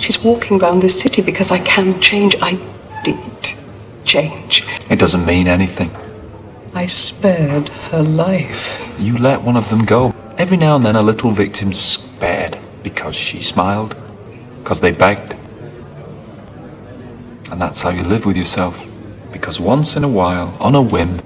She's walking around this city because I can change. I did change. It doesn't mean anything. I spared her life. You let one of them go. Every now and then a little victim's spared because she smiled, because they begged. And that's how you live with yourself. Because once in a while, on a whim,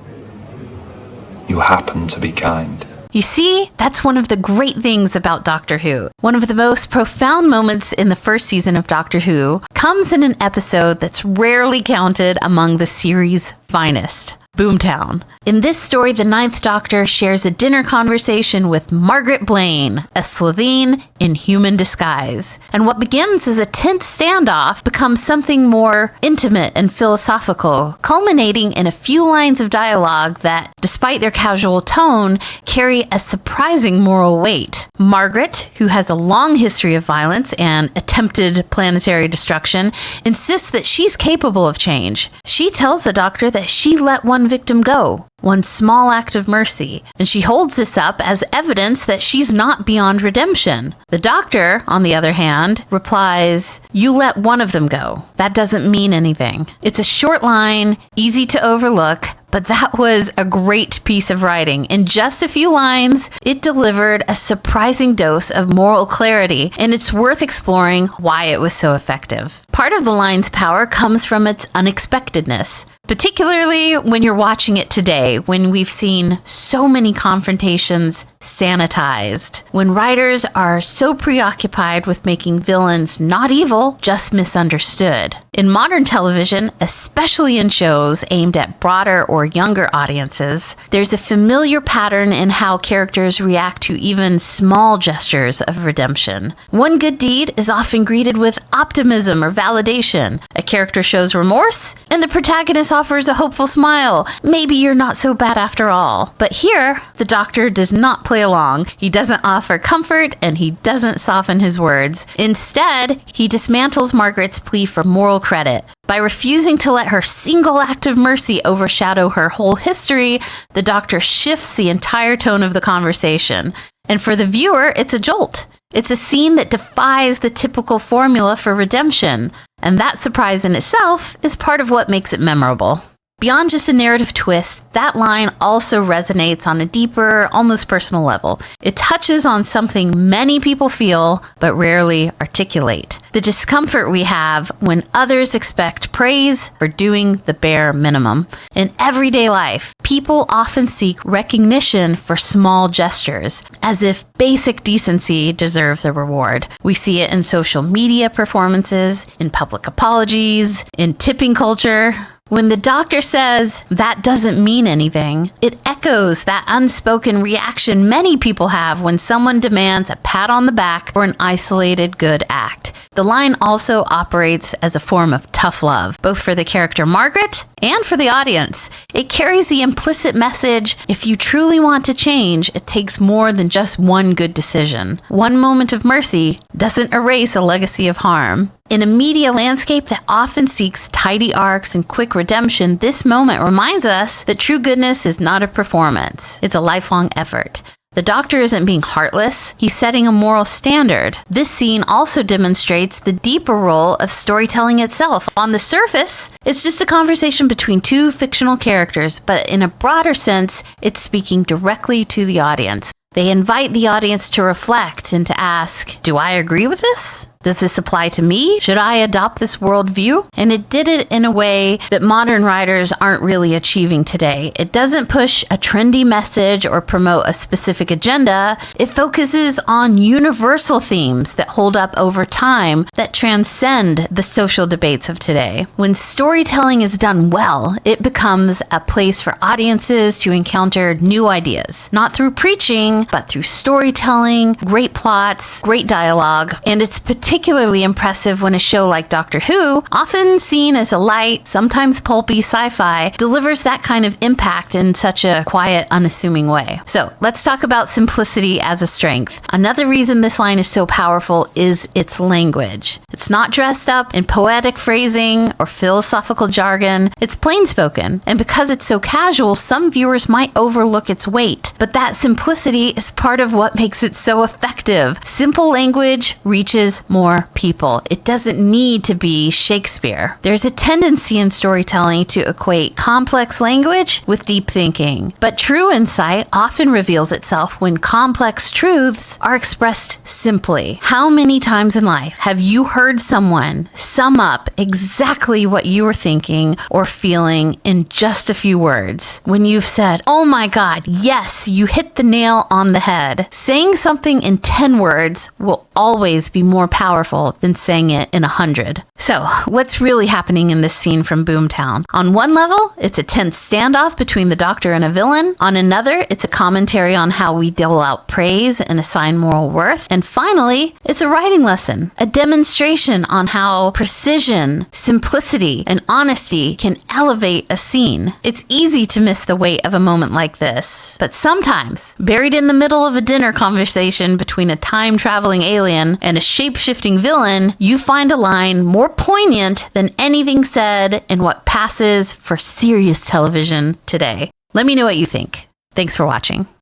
you happen to be kind. You see, that's one of the great things about Doctor Who. One of the most profound moments in the first season of Doctor Who comes in an episode that's rarely counted among the series' finest. Boomtown. In this story, the Ninth Doctor shares a dinner conversation with Margaret Blaine, a Slovene in human disguise. And what begins as a tense standoff becomes something more intimate and philosophical, culminating in a few lines of dialogue that, despite their casual tone, carry a surprising moral weight. Margaret, who has a long history of violence and attempted planetary destruction, insists that she's capable of change. She tells the Doctor that she let one victim go, one small act of mercy, and she holds this up as evidence that she's not beyond redemption. The Doctor, on the other hand, replies, "You let one of them go. That doesn't mean anything." It's a short line, easy to overlook, but that was a great piece of writing. In just a few lines, it delivered a surprising dose of moral clarity, and it's worth exploring why it was so effective. Part of the line's power comes from its unexpectedness, particularly when you're watching it today, when we've seen so many confrontations sanitized, when writers are so preoccupied with making villains not evil, just misunderstood. In modern television, especially in shows aimed at broader or younger audiences, there's a familiar pattern in how characters react to even small gestures of redemption. One good deed is often greeted with optimism or validation. A character shows remorse, and the protagonist offers a hopeful smile. Maybe you're not so bad after all. But here, the Doctor does not play along. He doesn't offer comfort, and he doesn't soften his words. Instead, he dismantles Margaret's plea for moral credit. By refusing to let her single act of mercy overshadow her whole history, the Doctor shifts the entire tone of the conversation. And for the viewer, it's a jolt. It's a scene that defies the typical formula for redemption. And that surprise in itself is part of what makes it memorable. Beyond just a narrative twist, that line also resonates on a deeper, almost personal level. It touches on something many people feel, but rarely articulate. The discomfort we have when others expect praise for doing the bare minimum. In everyday life, people often seek recognition for small gestures, as if basic decency deserves a reward. We see it in social media performances, in public apologies, in tipping culture. When the Doctor says, "That doesn't mean anything," it echoes that unspoken reaction many people have when someone demands a pat on the back for an isolated good act. The line also operates as a form of tough love, both for the character Margaret and for the audience. It carries the implicit message, if you truly want to change, it takes more than just one good decision. One moment of mercy doesn't erase a legacy of harm. In a media landscape that often seeks tidy arcs and quick redemption, this moment reminds us that true goodness is not a performance. It's a lifelong effort. The Doctor isn't being heartless, he's setting a moral standard. This scene also demonstrates the deeper role of storytelling itself. On the surface, it's just a conversation between two fictional characters, but in a broader sense, it's speaking directly to the audience. They invite the audience to reflect and to ask, do I agree with this? Does this apply to me? Should I adopt this worldview? And it did it in a way that modern writers aren't really achieving today. It doesn't push a trendy message or promote a specific agenda. It focuses on universal themes that hold up over time, that transcend the social debates of today. When storytelling is done well, it becomes a place for audiences to encounter new ideas, not through preaching, but through storytelling, great plots, great dialogue, and it's particularly impressive when a show like Doctor Who, often seen as a light, sometimes pulpy sci-fi, delivers that kind of impact in such a quiet, unassuming way. So let's talk about simplicity as a strength. Another reason this line is so powerful is its language. It's not dressed up in poetic phrasing or philosophical jargon. It's plain spoken, and because it's so casual, some viewers might overlook its weight. But that simplicity is part of what makes it so effective. Simple language reaches more more people. It doesn't need to be Shakespeare. There's a tendency in storytelling to equate complex language with deep thinking, but true insight often reveals itself when complex truths are expressed simply. How many times in life have you heard someone sum up exactly what you were thinking or feeling in just a few words? When you've said, "Oh my God, yes, you hit the nail on the head." Saying something in 10 words will always be more powerful than saying it in 100. So, what's really happening in this scene from Boomtown? On one level, it's a tense standoff between the Doctor and a villain. On another, it's a commentary on how we dole out praise and assign moral worth. And finally, it's a writing lesson, a demonstration on how precision, simplicity, and honesty can elevate a scene. It's easy to miss the weight of a moment like this, but sometimes, buried in the middle of a dinner conversation between a time-traveling alien and a shape-shifting villain, you find a line more poignant than anything said in what passes for serious television today. Let me know what you think. Thanks for watching.